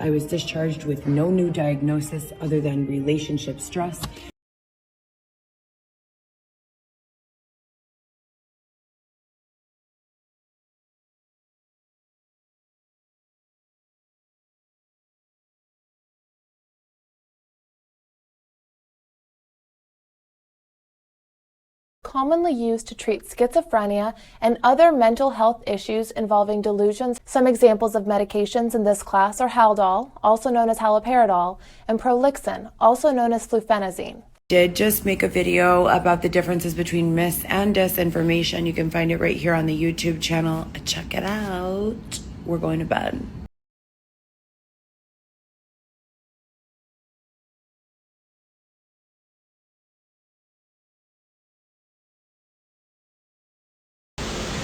I was discharged with no new diagnosis other than relationship stress. Commonly used to treat schizophrenia and other mental health issues involving delusions. Some examples of medications in this class are Haldol, also known as haloperidol, and Prolixin, also known as flufenazine. Did just make a video about the differences between mis and disinformation. You can find it right here on the YouTube channel. Check it out. We're going to bed.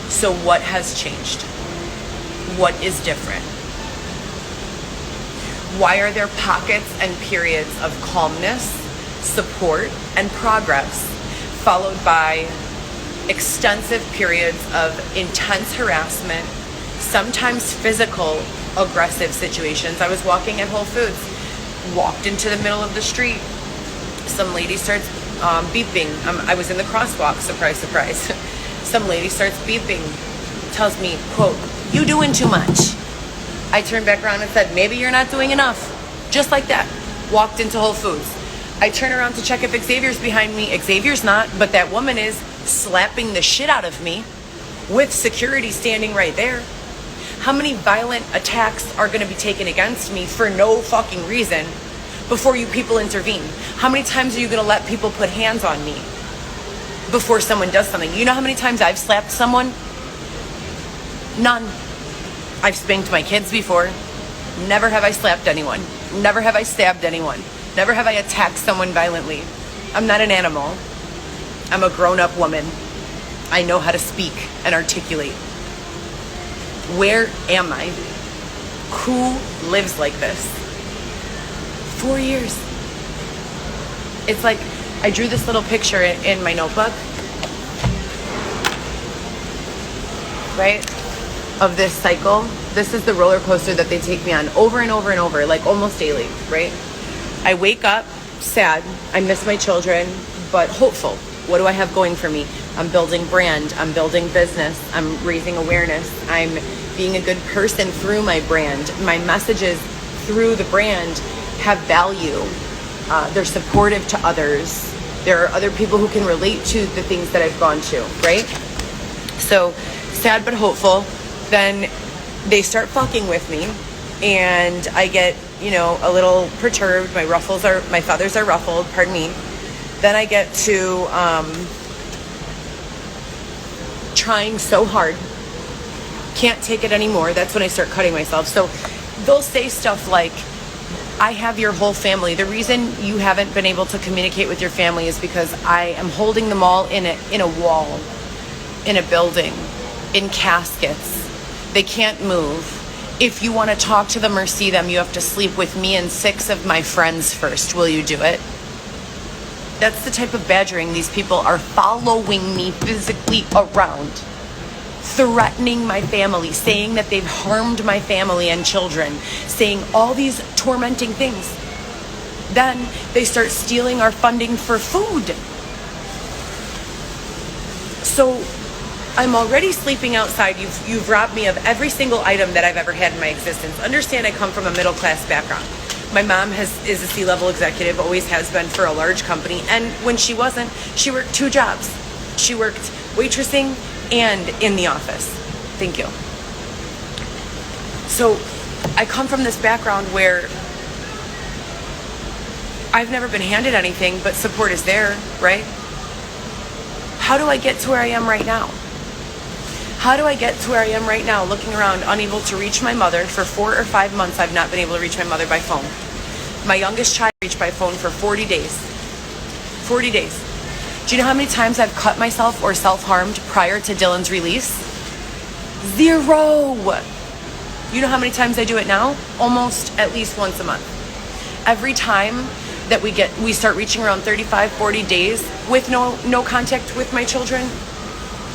So what has changed? What is different? Why are there pockets and periods of calmness, support, and progress, followed by extensive periods of intense harassment, sometimes physical, aggressive situations? I was walking at Whole Foods, walked into the middle of the street. Some lady starts beeping. I was in the crosswalk, surprise, surprise. Some lady starts beeping, tells me, quote, "You doing too much." I turned back around and said, "Maybe you're not doing enough." Just like that. Walked into Whole Foods. I turn around to check if Xavier's behind me. Xavier's not, but that woman is slapping the shit out of me with security standing right there. How many violent attacks are going to be taken against me for no fucking reason before you people intervene? How many times are you going to let people put hands on me before someone does something? You know how many times I've slapped someone? None. I've spanked my kids before. Never have I slapped anyone. Never have I stabbed anyone. Never have I attacked someone violently. I'm not an animal. I'm a grown-up woman. I know how to speak and articulate. Where am I? Who lives like this? 4 years. It's like I drew this little picture in my notebook, right, of this cycle. This is the roller coaster that they take me on over and over and over, like almost daily, right? I wake up sad. I miss my children, but hopeful. What do I have going for me? I'm building brand. I'm building business. I'm raising awareness. I'm being a good person through my brand. My messages through the brand have value. They're supportive to others. There are other people who can relate to the things that I've gone to, right? So sad but hopeful. Then they start fucking with me and I get, a little perturbed. My feathers are ruffled, pardon me. Then I get to trying so hard. Can't take it anymore. That's when I start cutting myself. So they'll say stuff like, "I have your whole family. The reason you haven't been able to communicate with your family is because I am holding them all in a wall, in a building, in caskets. They can't move. If you want to talk to them or see them, you have to sleep with me and 6 of my friends first. Will you do it?" That's the type of badgering these people are following me physically around, threatening my family, saying that they've harmed my family and children, saying all these tormenting things. Then they start stealing our funding for food. So I'm already sleeping outside. You've robbed me of every single item that I've ever had in my existence. Understand, I come from a middle class background. My mom is a C-level executive, always has been for a large company. And when she wasn't, she worked 2 jobs. She worked waitressing and in the office. Thank you. So I come from this background where I've never been handed anything, but support is there, right? How do I get to where I am right now? How do I get to where I am right now, looking around, unable to reach my mother? For 4 or 5 months, I've not been able to reach my mother by phone. My youngest child reached by phone for 40 days. 40 days. Do you know how many times I've cut myself or self-harmed prior to Dylan's release? 0. You know how many times I do it now? Almost at least once a month. Every time that we start reaching around 35, 40 days with no contact with my children,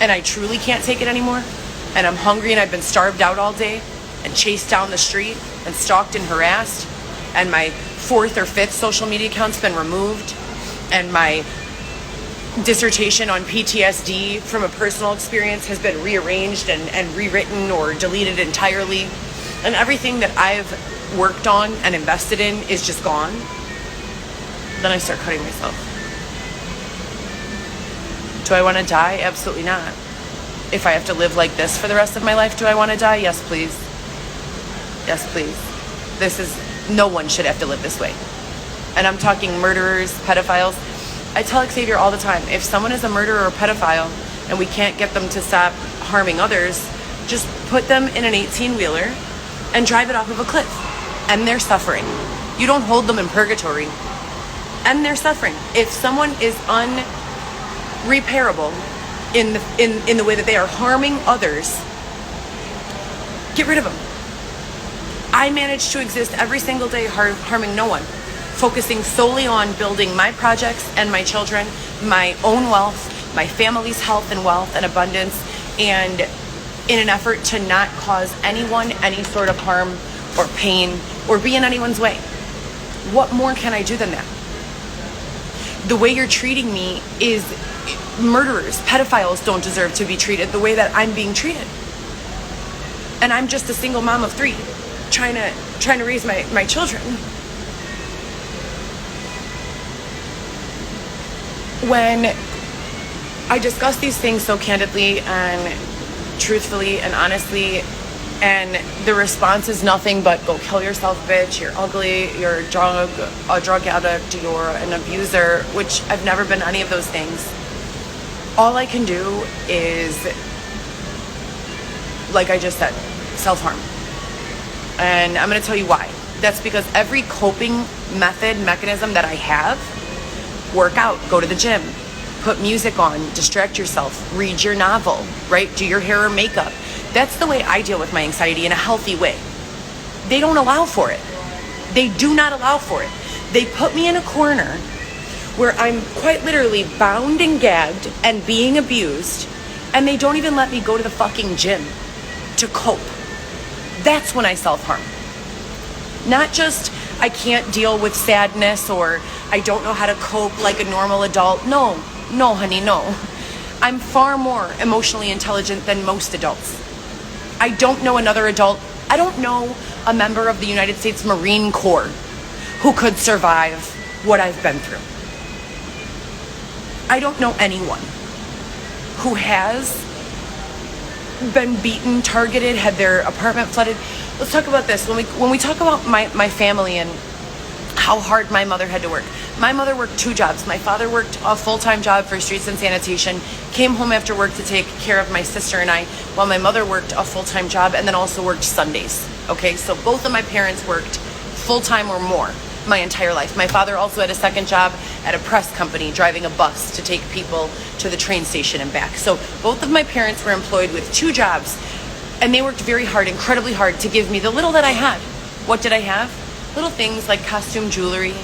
and I truly can't take it anymore, and I'm hungry and I've been starved out all day, and chased down the street and stalked and harassed, and my 4th or 5th social media account's been removed, and my dissertation on PTSD from a personal experience has been rearranged and rewritten or deleted entirely, and everything that I've worked on and invested in is just gone, then I start cutting myself. Do I want to die? Absolutely not. If I have to live like this for the rest of my life, do I want to die? Yes, please. Yes, please. No one should have to live this way. And I'm talking murderers, pedophiles. I tell Xavier all the time, if someone is a murderer or pedophile and we can't get them to stop harming others, just put them in an 18-wheeler and drive it off of a cliff. End their suffering. You don't hold them in purgatory. End their suffering. If someone is unrepairable in the way that they are harming others, get rid of them. I manage to exist every single day harming no one, focusing solely on building my projects and my children, my own wealth, my family's health and wealth and abundance, and in an effort to not cause anyone any sort of harm or pain or be in anyone's way. What more can I do than that? The way you're treating me is murderers, pedophiles don't deserve to be treated the way that I'm being treated. And I'm just a single mom of 3, trying to raise my children. When I discuss these things so candidly and truthfully and honestly, and the response is nothing but go kill yourself, bitch, you're ugly, you're a drug addict, you're an abuser, which I've never been any of those things. All I can do is, like I just said, self-harm. And I'm going to tell you why. That's because every coping mechanism that I have, work out, go to the gym, put music on, distract yourself, read your novel, right? Do your hair or makeup. That's the way I deal with my anxiety in a healthy way. They don't allow for it. They do not allow for it. They put me in a corner where I'm quite literally bound and gagged and being abused, and they don't even let me go to the fucking gym to cope. That's when I self-harm. Not just I can't deal with sadness or I don't know how to cope like a normal adult. No, honey, no. I'm far more emotionally intelligent than most adults. I don't know another adult. I don't know a member of the United States Marine Corps who could survive what I've been through. I don't know anyone who has been beaten, targeted, had their apartment flooded. Let's talk about this. When we talk about my family and how hard my mother had to work. My mother worked 2 jobs. My father worked a full-time job for streets and sanitation, came home after work to take care of my sister and I, while my mother worked a full-time job and then also worked Sundays. Okay, so both of my parents worked full-time or more my entire life. My father also had a second job at a press company, driving a bus to take people to the train station and back. So both of my parents were employed with 2 jobs, and they worked very hard, incredibly hard, to give me the little that I had. What did I have? Little things like costume jewelry,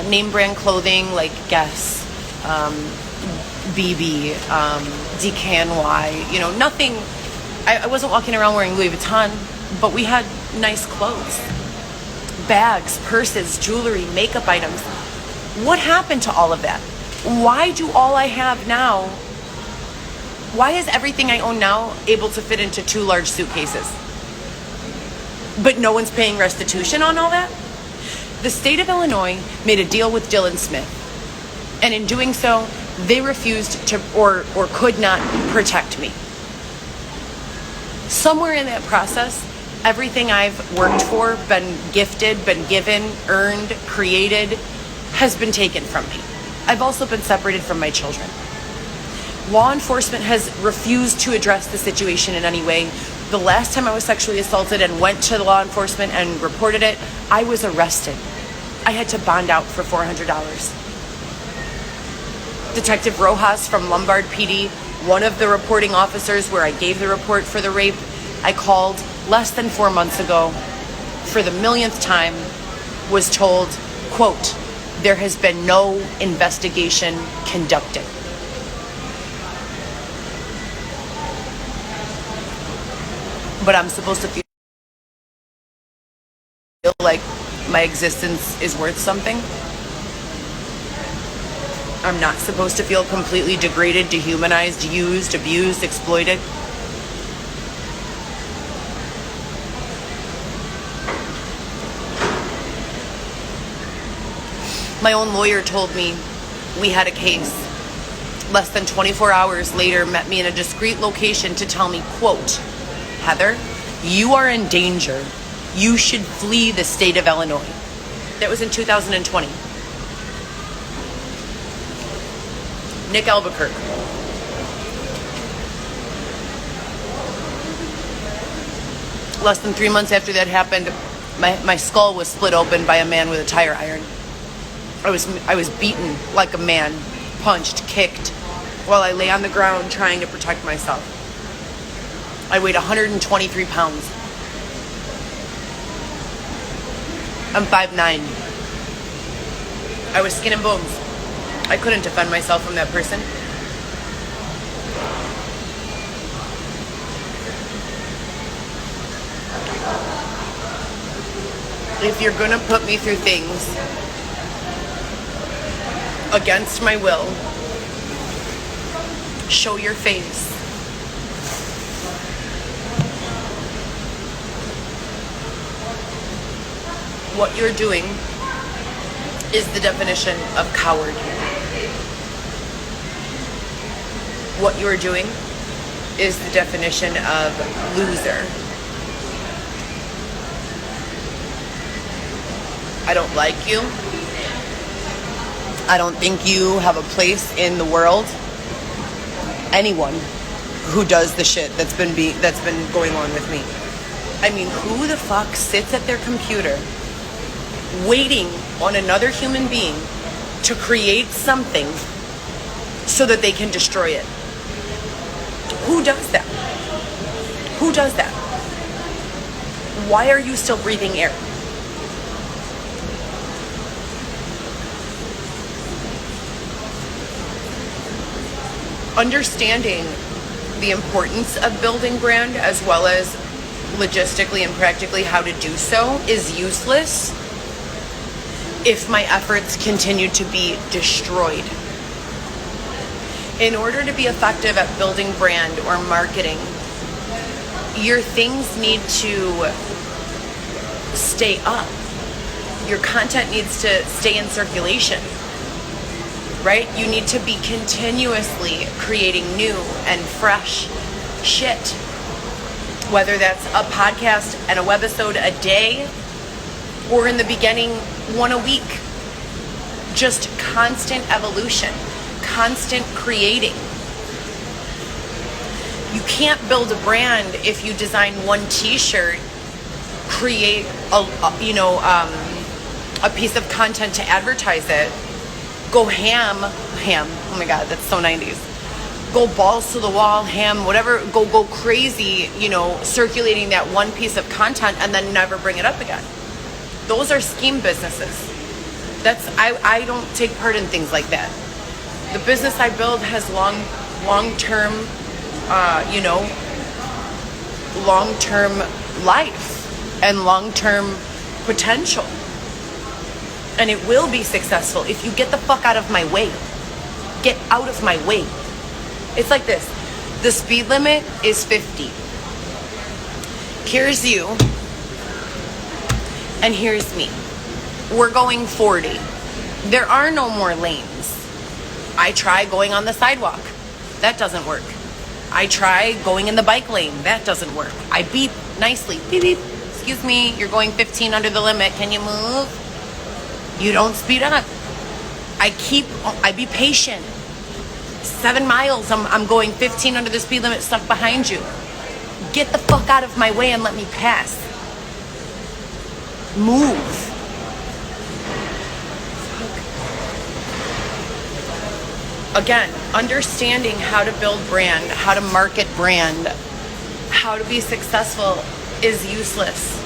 name brand clothing like Guess, BB, DKNY, nothing. I wasn't walking around wearing Louis Vuitton, but we had nice clothes, bags, purses, jewelry, makeup items. What happened to all of that? Why do all I have now, why is everything I own now able to fit into 2 large suitcases? But no one's paying restitution on all that? The state of Illinois made a deal with Dylan Smith. And in doing so, they refused to or could not protect me. Somewhere in that process, everything I've worked for, been gifted, been given, earned, created, has been taken from me. I've also been separated from my children. Law enforcement has refused to address the situation in any way. The last time I was sexually assaulted and went to the law enforcement and reported it, I was arrested. I had to bond out for $400. Detective Rojas from Lombard PD, one of the reporting officers where I gave the report for the rape, I called less than 4 months ago for the millionth time, was told, quote, there has been no investigation conducted. But I'm supposed to feel like my existence is worth something. I'm not supposed to feel completely degraded, dehumanized, used, abused, exploited. My own lawyer told me we had a case. Less than 24 hours later, met me in a discreet location to tell me, quote, Heather, you are in danger. You should flee the state of Illinois. That was in 2020. Nick Albuquerque. Less than 3 months after that happened, my skull was split open by a man with a tire iron. I was beaten like a man, punched, kicked, while I lay on the ground trying to protect myself. I weighed 123 pounds. I'm 5'9". I was skin and bones. I couldn't defend myself from that person. If you're gonna put me through things against my will, show your face. What you're doing is the definition of coward. What you're doing is the definition of loser. I don't like you. I don't think you have a place in the world. Anyone who does the shit that's been going on with me. I mean, who the fuck sits at their computer waiting on another human being to create something so that they can destroy it? Who does that? Who does that? Why are you still breathing air? Understanding the importance of building brand, as well as logistically and practically how to do so, is useless if my efforts continue to be destroyed. In order to be effective at building brand or marketing, your things need to stay up. Your content needs to stay in circulation, right? You need to be continuously creating new and fresh shit. Whether that's a podcast and a webisode a day, or in the beginning, one a week. Just constant evolution, constant creating. You can't build a brand if you design one t-shirt, create a piece of content to advertise it, go ham, oh my god, that's so 90s. Go balls to the wall, ham, whatever, go crazy, circulating that one piece of content and then never bring it up again. Those are scheme businesses. I don't take part in things like that. The business I build has long-term life and long-term potential. And it will be successful if you get the fuck out of my way. Get out of my way. It's like this. The speed limit is 50. Here's you. And here's me. We're going 40. There are no more lanes. I try going on the sidewalk. That doesn't work. I try going in the bike lane. That doesn't work. I beep nicely. Beep, beep. Excuse me, you're going 15 under the limit. Can you move? You don't speed up. I be patient. 7 miles, I'm going 15 under the speed limit, stuck behind you. Get the fuck out of my way and let me pass. Move. Again, understanding how to build brand, how to market brand, how to be successful is useless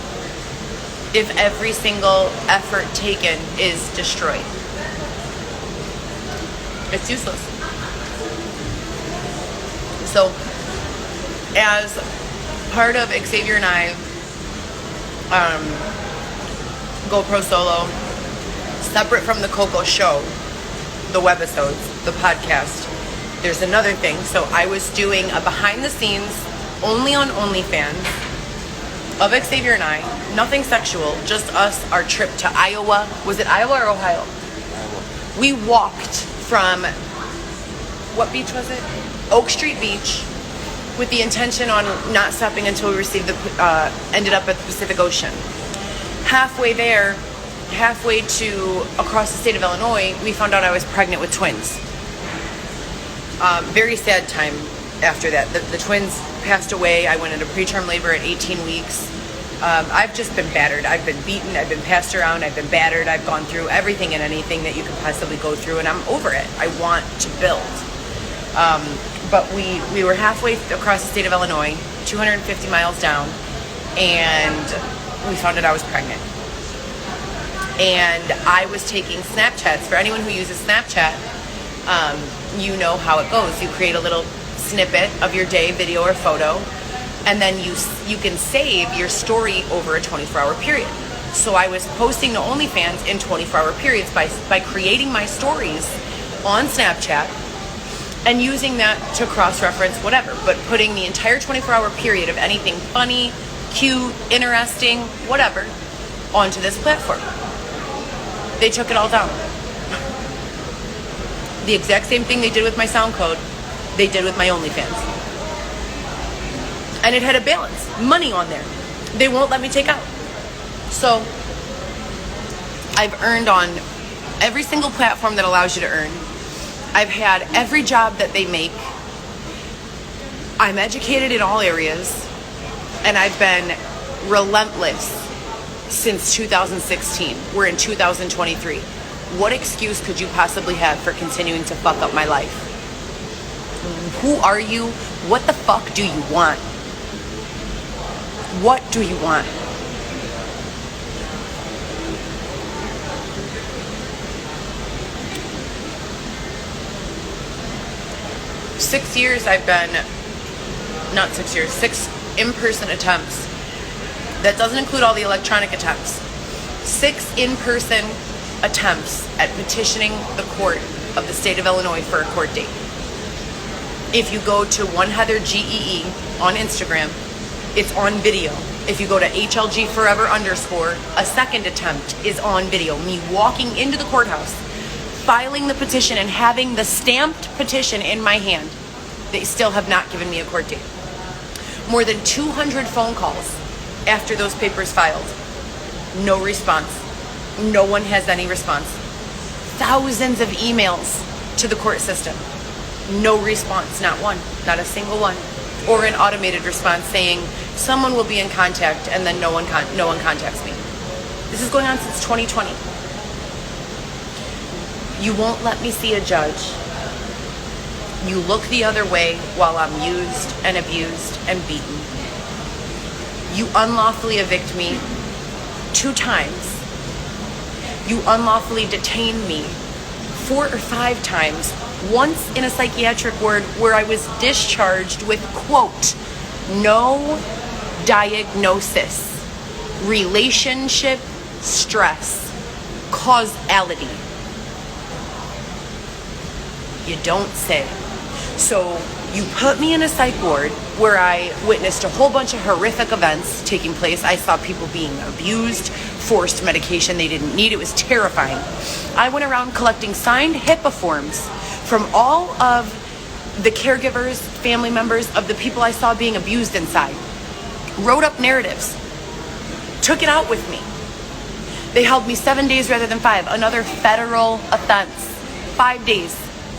if every single effort taken is destroyed. It's useless. So, as part of Xavier and I GoPro Solo, separate from the Coco show, the webisodes, the podcast. There's another thing. So I was doing a behind the scenes, only on OnlyFans, of Xavier and I. Nothing sexual, just us, our trip to Iowa. Was it Iowa or Ohio? Iowa. We walked from, what beach was it? Oak Street Beach, with the intention on not stopping until we received ended up at the Pacific Ocean. Halfway there, halfway to across the state of Illinois, we found out I was pregnant with twins. Very sad time after that. The twins passed away. I went into preterm labor at 18 weeks. I've just been battered. I've been beaten. I've been passed around. I've been battered. I've gone through everything and anything that you could possibly go through, and I'm over it. I want to build. But we were halfway across the state of Illinois, 250 miles down, and we found out I was pregnant. And I was taking Snapchats. For anyone who uses Snapchat, you know how it goes. You create a little snippet of your day, video or photo, and then you can save your story over a 24-hour period. So I was posting to OnlyFans in 24-hour periods by creating my stories on Snapchat and using that to cross-reference whatever, but putting the entire 24-hour period of anything funny, cute, interesting, whatever, onto this platform. They took it all down. The exact same thing they did with my SoundCloud, they did with my OnlyFans. And it had a balance, money on there. They won't let me take out. So I've earned on every single platform that allows you to earn. I've had every job that they make. I'm educated in all areas, and I've been relentless since 2016. We're in 2023. What excuse could you possibly have for continuing to fuck up my life? Who are you? What the fuck do you want? What do you want? Six in-person attempts. That doesn't include all the electronic attempts. 6 in-person attempts at petitioning the court of the state of Illinois for a court date. If you go to @OneHeatherGEE on Instagram, it's on video. If you go to HLGForever_, a second attempt is on video. Me walking into the courthouse, filing the petition, and having the stamped petition in my hand. They still have not given me a court date. More than 200 phone calls after those papers filed. No response. No one has any response. Thousands of emails to the court system. No response, not one, not a single one. Or an automated response saying someone will be in contact, and then no one contacts me. This is going on since 2020. You won't let me see a judge. You look the other way while I'm used and abused and beaten. You unlawfully evict me 2 times. You unlawfully detained me 4 or 5 times. Once in a psychiatric ward where I was discharged with, quote, no diagnosis, relationship stress, causality. You don't say. So you put me in a psych ward where I witnessed a whole bunch of horrific events taking place. I saw people being abused, forced medication they didn't need. It was terrifying. I went around collecting signed HIPAA forms from all of the caregivers, family members of the people I saw being abused inside. Wrote up narratives. Took it out with me. They held me 7 days rather than 5. Another federal offense. 5 days.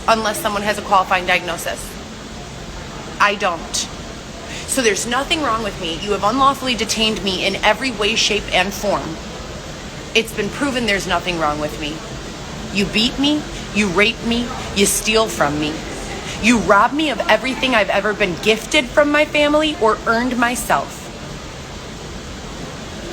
Unless someone has a qualifying diagnosis. I don't. So there's nothing wrong with me. You have unlawfully detained me in every way, shape, and form. It's been proven there's nothing wrong with me. You beat me, you rape me, you steal from me. You rob me of everything I've ever been gifted from my family or earned myself.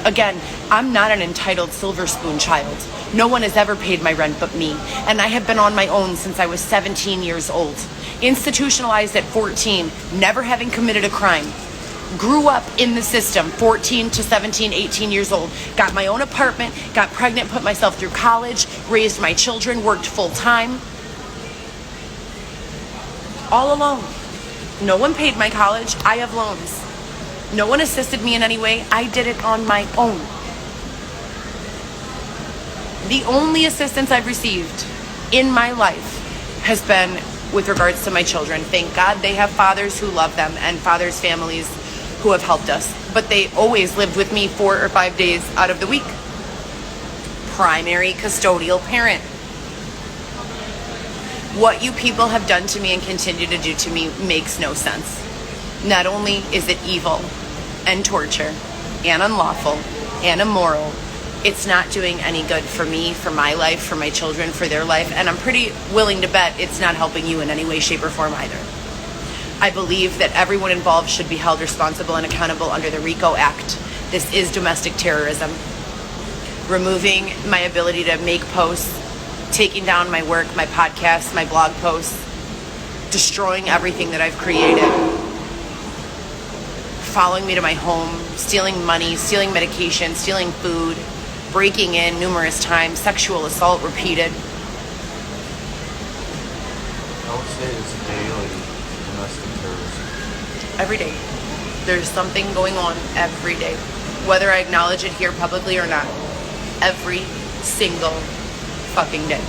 Again, I'm not an entitled silver spoon child. No one has ever paid my rent but me, and I have been on my own since I was 17 years old. Institutionalized at 14, never having committed a crime. grew up in the system, 14 to 17, 18 years old, got my own apartment, got pregnant, put myself through college, raised my children, worked full time, all alone. No one paid my college. I have loans. No one assisted me in any way. I did it on my own. The only assistance I've received in my life has been with regards to my children. Thank God they have fathers who love them and fathers' families who have helped us. But they always lived with me 4 or 5 days out of the week. Primary custodial parent. What you people have done to me and continue to do to me makes no sense. Not only is it evil and torture and unlawful and immoral, it's not doing any good for me, for my life, for my children, for their life, and I'm pretty willing to bet it's not helping you in any way, shape, or form either. I believe that everyone involved should be held responsible and accountable under the RICO Act. This is domestic terrorism. Removing my ability to make posts, taking down my work, my podcasts, my blog posts, destroying everything that I've created, following me to my home, stealing money, stealing medication, stealing food, breaking in numerous times, sexual assault repeated. I would say it's daily domestic terrorism. Every day. There's something going on every day. Whether I acknowledge it here publicly or not. Every single fucking day.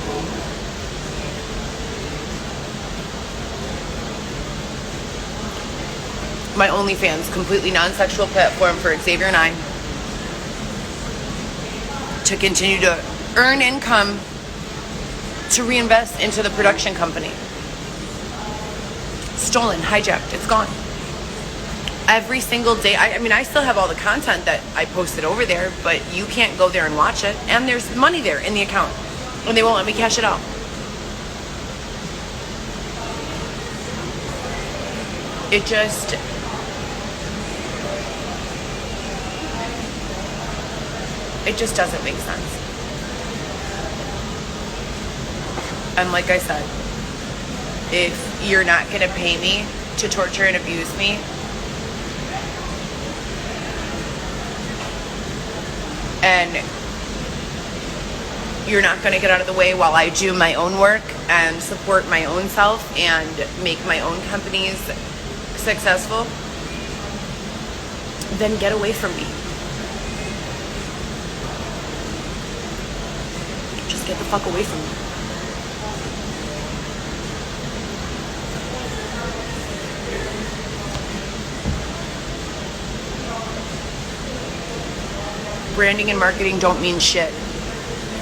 My OnlyFans, completely non-sexual platform for Xavier and I to continue to earn income to reinvest into the production company. Stolen, hijacked, it's gone. Every single day. I mean, I still have all the content that I posted over there, but you can't go there and watch it. And there's money there in the account, and they won't let me cash it out. It just... it just doesn't make sense. And like I said, if you're not going to pay me to torture and abuse me, and you're not going to get out of the way while I do my own work and support my own self and make my own companies successful, then get away from me. Just get the fuck away from me. Branding and marketing don't mean shit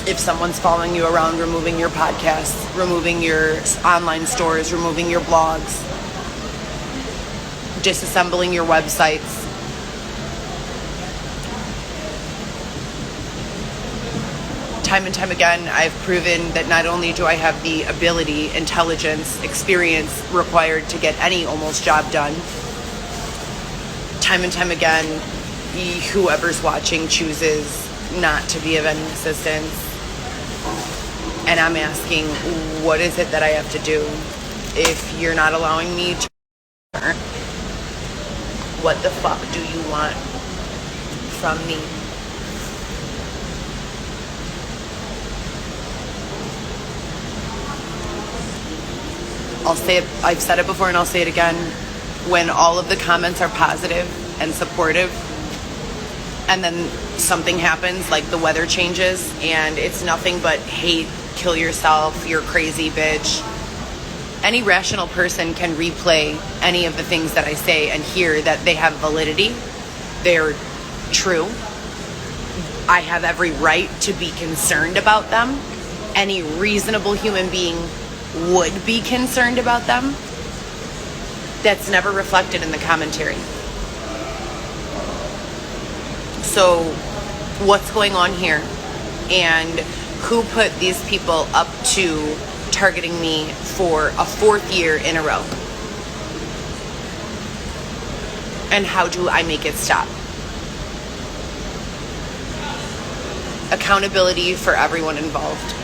if someone's following you around, removing your podcasts, removing your online stores, removing your blogs, disassembling your websites. Time and time again, I've proven that not only do I have the ability, intelligence, experience required to get any almost job done, time and time again, whoever's watching chooses not to be of any assistance. And I'm asking, what is it that I have to do if you're not allowing me to earn? What the fuck do you want from me? I'll say it, I've said it before and I'll say it again. When all of the comments are positive and supportive, and then something happens, like the weather changes, and it's nothing but hate, kill yourself, you're crazy, bitch. Any rational person can replay any of the things that I say and hear that they have validity. They're true. I have every right to be concerned about them. Any reasonable human being would be concerned about them. That's never reflected in the commentary. So what's going on here, and who put these people up to targeting me for a 4th year in a row? And how do I make it stop? Accountability for everyone involved.